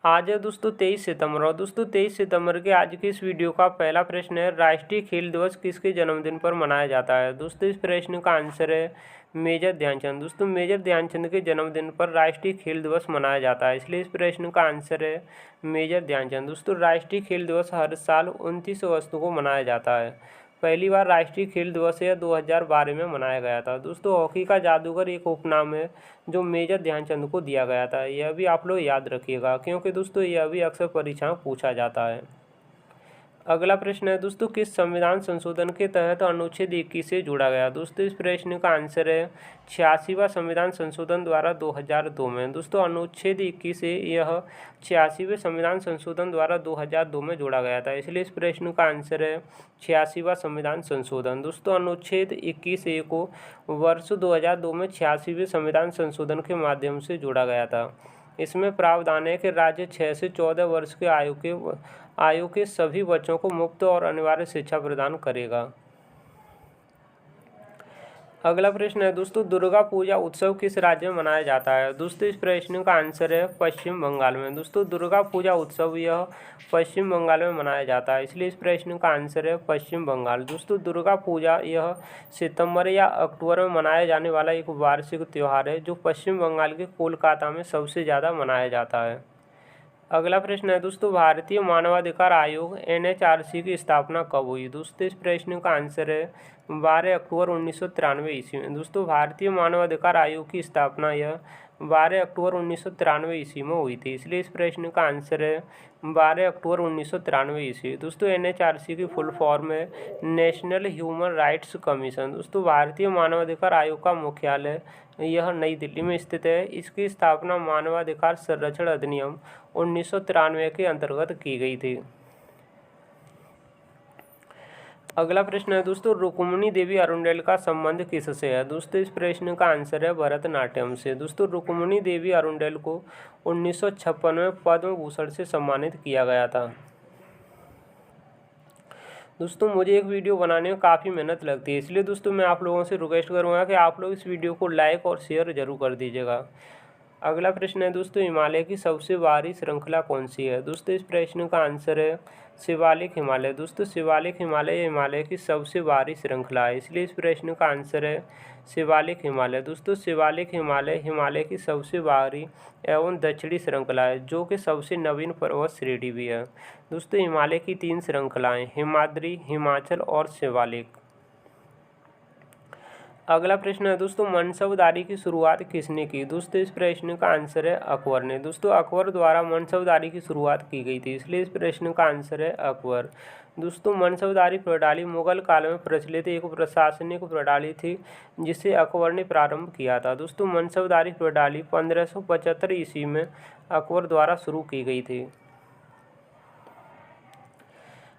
आज है दोस्तों 23 सितंबर। और दोस्तों 23 सितंबर के आज की इस वीडियो का पहला प्रश्न है, राष्ट्रीय खेल दिवस किसके जन्मदिन पर मनाया जाता है। दोस्तों इस प्रश्न का आंसर है मेजर ध्यानचंद। दोस्तों मेजर ध्यानचंद के जन्मदिन पर राष्ट्रीय खेल दिवस मनाया जाता है, इसलिए इस प्रश्न का आंसर है मेजर ध्यानचंद। दोस्तों राष्ट्रीय खेल दिवस हर साल 29 अगस्त को मनाया जाता है। पहली बार राष्ट्रीय खेल दिवस यह 2012 में मनाया गया था। दोस्तों हॉकी का जादूगर एक उपनाम है जो मेजर ध्यानचंद को दिया गया था, यह भी आप लोग याद रखिएगा क्योंकि दोस्तों यह भी अक्सर परीक्षा में पूछा जाता है। अगला प्रश्न है दोस्तों, किस संविधान संशोधन के तहत अनुच्छेद 21 से जोड़ा गया। दोस्तों इस प्रश्न का आंसर है 86वां संविधान संशोधन द्वारा 2002 में। दोस्तों अनुच्छेद 21 से यह 86वें संविधान संशोधन द्वारा 2002 में जोड़ा गया था, इसलिए इस प्रश्न का आंसर है 86वां संविधान संशोधन। दोस्तों अनुच्छेद 21A को वर्ष 2002 में 86वें संविधान संशोधन के माध्यम से जोड़ा गया था। इसमें प्रावधान है कि राज्य 6 से 14 वर्ष के आयु के सभी बच्चों को मुफ्त और अनिवार्य शिक्षा प्रदान करेगा। अगला प्रश्न है दोस्तों, दुर्गा पूजा उत्सव किस राज्य में मनाया जाता है। दोस्तों इस प्रश्न का आंसर है पश्चिम बंगाल में। दोस्तों दुर्गा पूजा उत्सव यह पश्चिम बंगाल में मनाया जाता है, इसलिए इस प्रश्न का आंसर है पश्चिम बंगाल। दोस्तों दुर्गा पूजा यह सितंबर या अक्टूबर में मनाया जाने वाला एक वार्षिक त्यौहार है जो पश्चिम बंगाल के कोलकाता में सबसे ज़्यादा मनाया जाता है। अगला प्रश्न है दोस्तों, भारतीय मानवाधिकार आयोग NHRC की स्थापना कब हुई। दोस्तों इस प्रश्न का आंसर है 12 अक्टूबर 1993 ईस्वी में। दोस्तों भारतीय मानवाधिकार आयोग की स्थापना यह 12 अक्टूबर 1993 ईस्वी में हुई थी, इसलिए इस प्रश्न का आंसर है 12 अक्टूबर 1993 ईस्वी। दोस्तों NHRC की फुल फॉर्म है नेशनल ह्यूमन राइट्स कमीशन। दोस्तों भारतीय मानवाधिकार आयोग का मुख्यालय यह नई दिल्ली में स्थित है। इसकी स्थापना मानवाधिकार संरक्षण अधिनियम 1993 के अंतर्गत की गई थी। अगला प्रश्न है दोस्तों, रुक्मिणी देवी अरुंडेल का संबंध किससे है। दोस्तों इस प्रश्न का आंसर है भरतनाट्यम से। दोस्तों रुक्मिणी देवी अरुंडेल को 1956 में पद्म भूषण से सम्मानित किया गया था। दोस्तों मुझे एक वीडियो बनाने में काफ़ी मेहनत लगती है, इसलिए दोस्तों मैं आप लोगों से रिक्वेस्ट करूँगा कि आप लोग इस वीडियो को लाइक और शेयर जरूर कर दीजिएगा। अगला प्रश्न है दोस्तों, हिमालय की सबसे बाहरी श्रृंखला कौन सी है। दोस्तों इस प्रश्न का आंसर है शिवालिक हिमालय। दोस्तों शिवालिक हिमालय हिमालय की सबसे बाहरी श्रृंखला है, इसलिए इस प्रश्न का आंसर है शिवालिक हिमालय। दोस्तों शिवालिक हिमालय हिमालय की सबसे बाहरी एवं दक्षिणी श्रृंखला है जो कि सबसे नवीन पर्वत श्रेणी भी है। दोस्तों हिमालय की 3 श्रृंखलाएं हिमाद्री, हिमाचल और शिवालिक। अगला प्रश्न है दोस्तों, मनसबदारी की शुरुआत किसने की। दोस्तों इस प्रश्न का आंसर है अकबर ने। दोस्तों अकबर द्वारा मनसबदारी की शुरुआत की गई थी, इसलिए इस प्रश्न का आंसर है अकबर। दोस्तों मनसबदारी प्रणाली मुगल काल में प्रचलित एक प्रशासनिक प्रणाली थी जिसे अकबर ने प्रारंभ किया था। दोस्तों मनसबदारी प्रणाली 1575 ईस्वी में अकबर द्वारा शुरू की गई थी।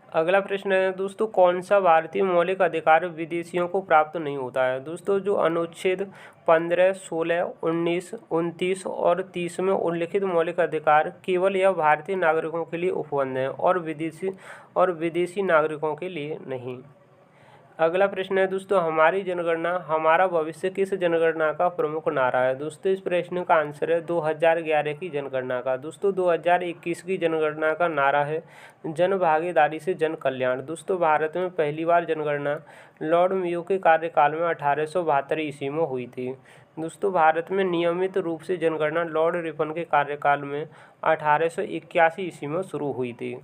अगला प्रश्न है दोस्तों, कौन सा भारतीय मौलिक अधिकार विदेशियों को प्राप्त नहीं होता है। दोस्तों जो अनुच्छेद 15, 16, 19, 29 और 30 में उल्लिखित मौलिक अधिकार केवल यह भारतीय नागरिकों के लिए उपबद्ध हैं और विदेशी नागरिकों के लिए नहीं। अगला प्रश्न है दोस्तों, हमारी जनगणना हमारा भविष्य किस जनगणना का प्रमुख नारा है। दोस्तों इस प्रश्न का आंसर है 2011 की जनगणना का। दोस्तों 2021 की जनगणना का नारा है जन भागीदारी से जन कल्याण। दोस्तों भारत में पहली बार जनगणना लॉर्ड मेयो के कार्यकाल में 1872 ईस्वी में हुई थी। दोस्तों भारत में नियमित रूप से जनगणना लॉर्ड रिपन के कार्यकाल में 1881 ईस्वी में शुरू हुई थी।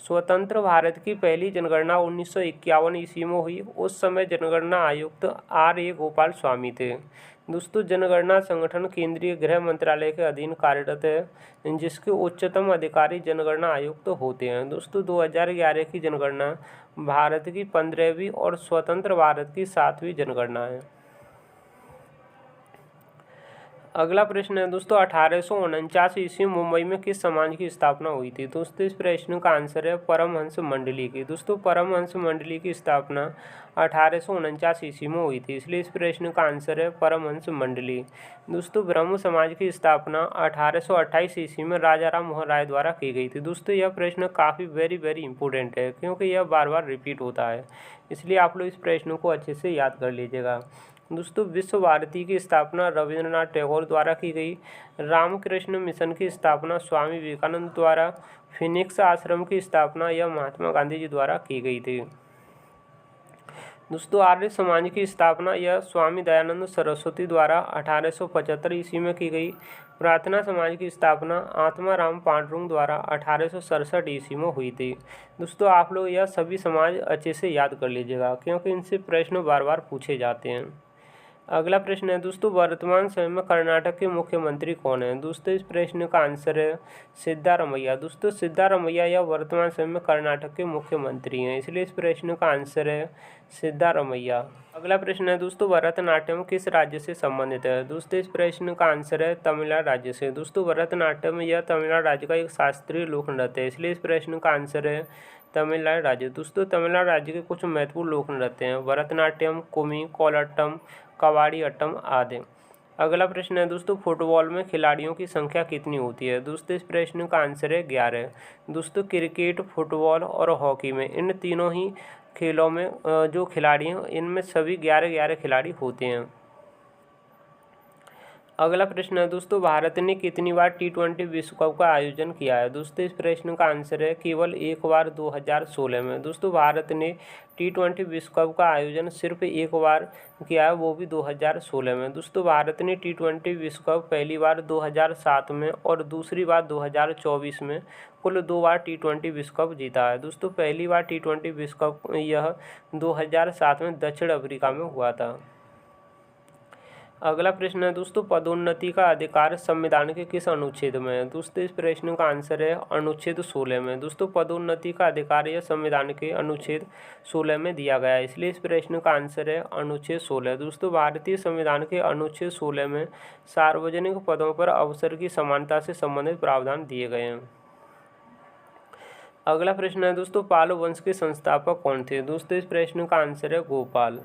स्वतंत्र भारत की पहली जनगणना 1951 ईस्वी में हुई। उस समय जनगणना आयुक्त R.A. गोपाल स्वामी थे। दोस्तों जनगणना संगठन केंद्रीय गृह मंत्रालय के अधीन कार्यरत है जिसके उच्चतम अधिकारी जनगणना आयुक्त होते हैं। दोस्तों 2011 की जनगणना भारत की 15वीं और स्वतंत्र भारत की 7वीं जनगणना है। अगला प्रश्न है दोस्तों, 1849 ईस्वी में मुंबई में किस समाज की स्थापना हुई थी। दोस्तों इस प्रश्न का आंसर है परमहंस मंडली की। दोस्तों परमहंस मंडली की स्थापना 1849 ईस्वी में हुई थी, इसलिए इस प्रश्न का आंसर है परमहंस मंडली। दोस्तों ब्रह्म समाज की स्थापना 1828 ईस्वी में राजा राम मोहन राय द्वारा की गई थी। दोस्तों यह प्रश्न काफ़ी वेरी इंपॉर्टेंट है क्योंकि यह बार बार रिपीट होता है, इसलिए आप लोग इस प्रश्न को अच्छे से याद कर लीजिएगा। दोस्तों विश्व भारती की स्थापना रविंद्रनाथ टैगोर द्वारा की गई। रामकृष्ण मिशन की स्थापना स्वामी विवेकानंद द्वारा। फिनिक्स आश्रम की स्थापना यह महात्मा गांधी जी द्वारा की गई थी। दोस्तों आर्य समाज की स्थापना यह स्वामी दयानंद सरस्वती द्वारा 1875 ईस्वी में की गई। प्रार्थना समाज की स्थापना आत्माराम पांडुरंग द्वारा 1867 ईस्वी में हुई थी। दोस्तों आप लोग यह सभी समाज अच्छे से याद कर लीजिएगा, क्योंकि इनसे प्रश्न बार बार पूछे जाते हैं। अगला प्रश्न है दोस्तों, वर्तमान समय में कर्नाटक के मुख्यमंत्री कौन है? दोस्तों इस प्रश्न का आंसर है सिद्धारमैया। दोस्तों सिद्धारमैया यह वर्तमान समय में कर्नाटक के मुख्यमंत्री हैं, इसलिए इस प्रश्न का आंसर है सिद्धारमैया। अगला प्रश्न है दोस्तों, भरतनाट्यम किस राज्य से संबंधित है? दोस्तों इस प्रश्न का आंसर है तमिलनाडु राज्य से। दोस्तों भरतनाट्यम यह तमिलनाडु राज्य का एक शास्त्रीय लोक नृत्य है, इसलिए इस प्रश्न का आंसर है तमिलनाडु राज्य। दोस्तों तमिलनाडु राज्य के कुछ महत्वपूर्ण लोक नृत्य हैं भरतनाट्यम, कुमी, कोलाटम, कवाड़ी अट्टम आदि। अगला प्रश्न है दोस्तों, फुटबॉल में खिलाड़ियों की संख्या कितनी होती है? दोस्तों इस प्रश्न का आंसर है 11। दोस्तों क्रिकेट, फुटबॉल और हॉकी में इन तीनों ही खेलों में जो खिलाड़ी हैं इनमें सभी 11-11 खिलाड़ी होते हैं। अगला प्रश्न है दोस्तों, भारत ने कितनी बार T20 विश्व कप का आयोजन किया है? दोस्तों इस प्रश्न का आंसर है केवल एक बार 2016 में। दोस्तों भारत ने T20 विश्व कप का आयोजन सिर्फ एक बार किया है, वो भी 2016 में। दोस्तों भारत ने T20 विश्व कप पहली बार 2007 में और दूसरी बार 2024 में कुल 2 बार T20 विश्व कप जीता है। दोस्तों पहली बार T20 विश्व कप यह 2007 में दक्षिण अफ्रीका में हुआ था। अगला प्रश्न है दोस्तों, पदोन्नति का अधिकार संविधान के किस अनुच्छेद में है? दोस्तों इस प्रश्न का आंसर है अनुच्छेद 16 में। दोस्तों पदोन्नति का अधिकार यह संविधान के अनुच्छेद 16 में दिया गया है, इसलिए इस प्रश्न का आंसर है अनुच्छेद 16। दोस्तों भारतीय संविधान के अनुच्छेद 16 में सार्वजनिक पदों पर अवसर की समानता से संबंधित प्रावधान दिए गए हैं। अगला प्रश्न है दोस्तों, पाल वंश के संस्थापक कौन थे? दोस्तों इस प्रश्न का आंसर है गोपाल।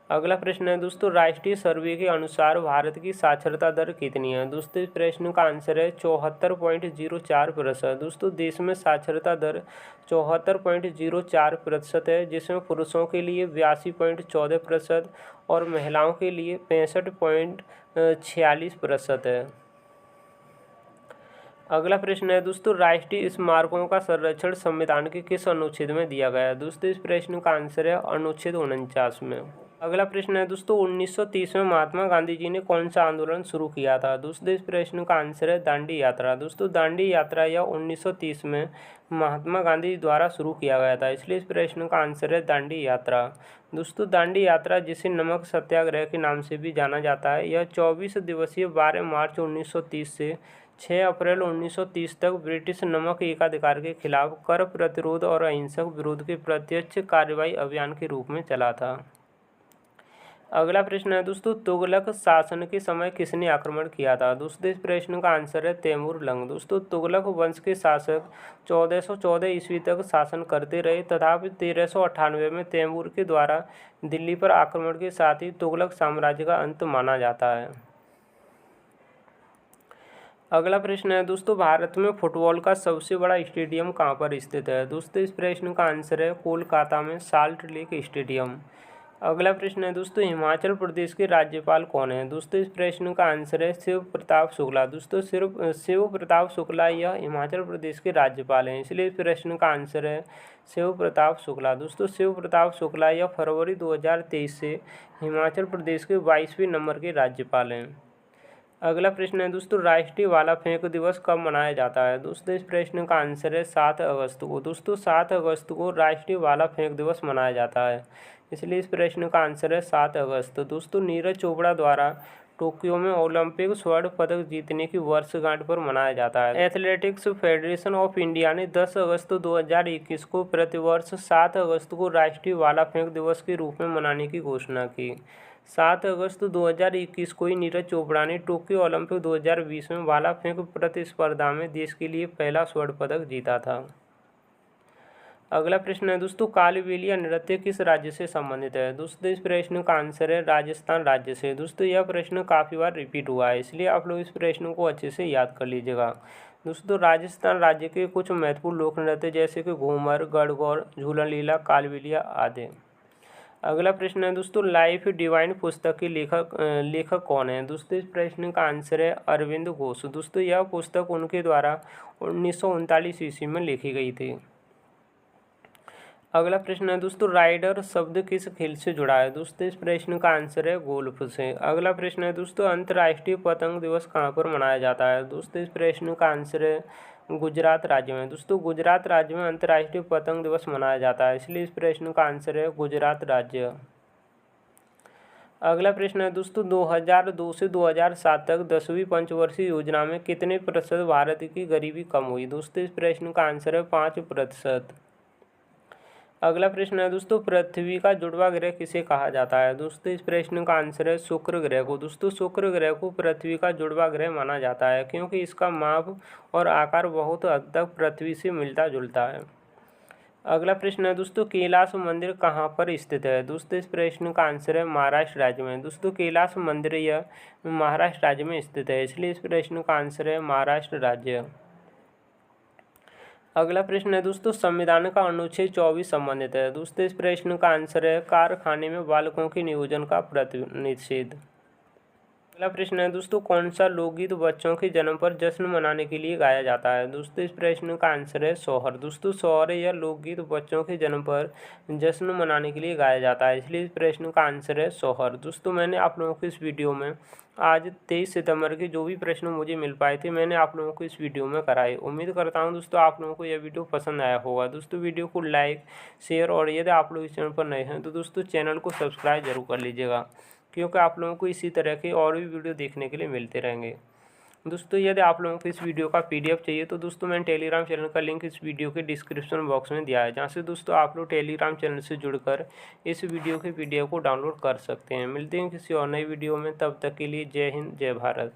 अगला प्रश्न है दोस्तों, राष्ट्रीय सर्वे के अनुसार भारत की साक्षरता दर कितनी है? दोस्तों इस प्रश्न का आंसर है 74.04%। दोस्तों देश में साक्षरता दर 74.04% है, जिसमें पुरुषों के लिए 82.14% और महिलाओं के लिए 65.46% है। अगला प्रश्न है दोस्तों, राष्ट्रीय स्मारकों का संरक्षण संविधान के किस अनुच्छेद में दिया गया है? दोस्तों इस प्रश्न का आंसर है अनुच्छेद 49 में। अगला प्रश्न है दोस्तों, 1930 में महात्मा गांधी जी ने कौन सा आंदोलन शुरू किया था? दोस्तों इस प्रश्न का आंसर है दांडी यात्रा। दोस्तों दांडी यात्रा यह 1930 में महात्मा गांधी जी द्वारा शुरू किया गया था, इसलिए इस प्रश्न का आंसर है दांडी यात्रा। दोस्तों दांडी यात्रा, जिसे नमक सत्याग्रह के नाम से भी जाना जाता है, यह 24 दिवसीय 12 मार्च 1930 से 6 अप्रैल 1930 तक ब्रिटिश नमक एकाधिकार के खिलाफ कर प्रतिरोध और अहिंसक विरोध के प्रत्यक्ष कार्रवाई अभियान के रूप में चला था। अगला प्रश्न है दोस्तों, तुगलक शासन के समय किसने आक्रमण किया था? दोस्तों इस प्रश्न का आंसर है तैमूर लंग। दोस्तों तुगलक वंश के शासक 1414 ईस्वी तक शासन करते रहे, तथापि 1398 में तैमूर के द्वारा दिल्ली पर आक्रमण के साथ ही तुगलक साम्राज्य का अंत माना जाता है। अगला प्रश्न है दोस्तों, भारत में फुटबॉल का सबसे बड़ा स्टेडियम कहाँ पर स्थित है? दोस्तों इस प्रश्न का आंसर है कोलकाता में साल्ट लेक स्टेडियम। अगला प्रश्न है दोस्तों, हिमाचल प्रदेश के राज्यपाल कौन हैं? दोस्तों इस प्रश्न का आंसर है शिव प्रताप शुक्ला। दोस्तों शिव प्रताप शुक्ला यह हिमाचल प्रदेश के राज्यपाल हैं, इसलिए इस प्रश्न का आंसर है शिव प्रताप शुक्ला। दोस्तों शिव प्रताप शुक्ला यह फरवरी 2023 से हिमाचल प्रदेश के 22वें नंबर के राज्यपाल हैं। अगला प्रश्न है दोस्तों, राष्ट्रीय भाला फेंक दिवस कब मनाया जाता है? दोस्तों इस प्रश्न का आंसर है 7 अगस्त को। दोस्तों 7 अगस्त को राष्ट्रीय भाला फेंक दिवस मनाया जाता है, इसलिए इस प्रश्न का आंसर है 7 अगस्त। दोस्तों नीरज चोपड़ा द्वारा टोक्यो में ओलंपिक स्वर्ण पदक जीतने की वर्षगांठ पर मनाया जाता है। एथलेटिक्स फेडरेशन ऑफ इंडिया ने 10 अगस्त 2021 को प्रतिवर्ष 7 अगस्त को राष्ट्रीय भाला फेंक दिवस के रूप में मनाने की घोषणा की। 7 अगस्त 2021 को ही नीरज चोपड़ा ने टोक्यो ओलंपिक 2020 में भाला फेंक प्रतिस्पर्धा में देश के लिए पहला स्वर्ण पदक जीता था। अगला प्रश्न है दोस्तों, कालबेलिया नृत्य किस राज्य से संबंधित है? दोस्तों इस प्रश्न का आंसर है राजस्थान राज्य से। दोस्तों यह प्रश्न काफ़ी बार रिपीट हुआ है, इसलिए आप लोग इस प्रश्न को अच्छे से याद कर लीजिएगा। दोस्तों राजस्थान राज्य के कुछ महत्वपूर्ण लोक नृत्य जैसे कि घूमर, गणगौर, झूलन लीला, कालबेलिया आदि। अगला प्रश्न है दोस्तों, लाइफ डिवाइन पुस्तक के लेखक कौन है? दोस्तों इस प्रश्न का आंसर है अरविंद घोष। दोस्तों यह पुस्तक उनके द्वारा 1939 ईस्वी में लिखी गई थी। अगला प्रश्न है दोस्तों, राइडर शब्द किस खेल से जुड़ा है? दोस्तों इस प्रश्न का आंसर है गोल्फ से। अगला प्रश्न है दोस्तों, अंतर्राष्ट्रीय पतंग दिवस कहाँ पर मनाया जाता है? दोस्तों इस प्रश्न का आंसर है गुजरात राज्य में। दोस्तों गुजरात राज्य में अंतर्राष्ट्रीय पतंग दिवस मनाया जाता है, इसलिए इस प्रश्न का आंसर है गुजरात राज्य। अगला प्रश्न है दोस्तों, 2002 से 2007 तक 10वीं पंचवर्षीय योजना में कितने प्रतिशत भारत की गरीबी कम हुई? दोस्तों इस प्रश्न का आंसर है 5%। अगला प्रश्न है दोस्तों, पृथ्वी का जुड़वा ग्रह किसे कहा जाता है? दोस्तों इस प्रश्न का आंसर है शुक्र ग्रह को। दोस्तों शुक्र ग्रह को पृथ्वी का जुड़वा ग्रह माना जाता है, क्योंकि इसका माप और आकार बहुत हद तक पृथ्वी से मिलता जुलता है। अगला प्रश्न है दोस्तों, कैलाश मंदिर कहाँ पर स्थित है? दोस्तों इस प्रश्न का आंसर है महाराष्ट्र राज्य में। दोस्तों कैलाश मंदिर यह महाराष्ट्र राज्य में स्थित है, इसलिए इस प्रश्न का आंसर है महाराष्ट्र राज्य। अगला प्रश्न है दोस्तों, संविधान का अनुच्छेद 24 संबंधित है। दोस्तों इस प्रश्न का आंसर है कारखाने में बालकों के नियोजन का निषेध। अगला प्रश्न है दोस्तों, कौन सा लोकगीत बच्चों के जन्म पर जश्न मनाने के लिए गाया जाता है? दोस्तों इस प्रश्न का आंसर है सोहर। दोस्तों सोहर यह लोकगीत बच्चों के जन्म पर जश्न मनाने के लिए गाया जाता है, इसलिए इस प्रश्न का आंसर है सोहर। दोस्तों मैंने आप लोगों को इस वीडियो में आज 23 सितंबर के जो भी प्रश्न मुझे मिल पाए थे, मैंने आप लोगों को इस वीडियो में कराए। उम्मीद करता हूं दोस्तों आप लोगों को यह वीडियो पसंद आया होगा। दोस्तों वीडियो को लाइक, शेयर और यदि आप लोग इस चैनल पर नए हैं तो दोस्तों चैनल को सब्सक्राइब जरूर कर लीजिएगा, क्योंकि आप लोगों को इसी तरह के और भी वीडियो देखने के लिए मिलते रहेंगे। दोस्तों यदि आप लोगों को इस वीडियो का PDF चाहिए तो दोस्तों मैंने टेलीग्राम चैनल का लिंक इस वीडियो के डिस्क्रिप्शन बॉक्स में दिया है, जहां से दोस्तों आप लोग टेलीग्राम चैनल से जुड़कर इस वीडियो के PDF को डाउनलोड कर सकते हैं। मिलते हैं किसी और नई वीडियो में, तब तक के लिए जय हिंद जय भारत।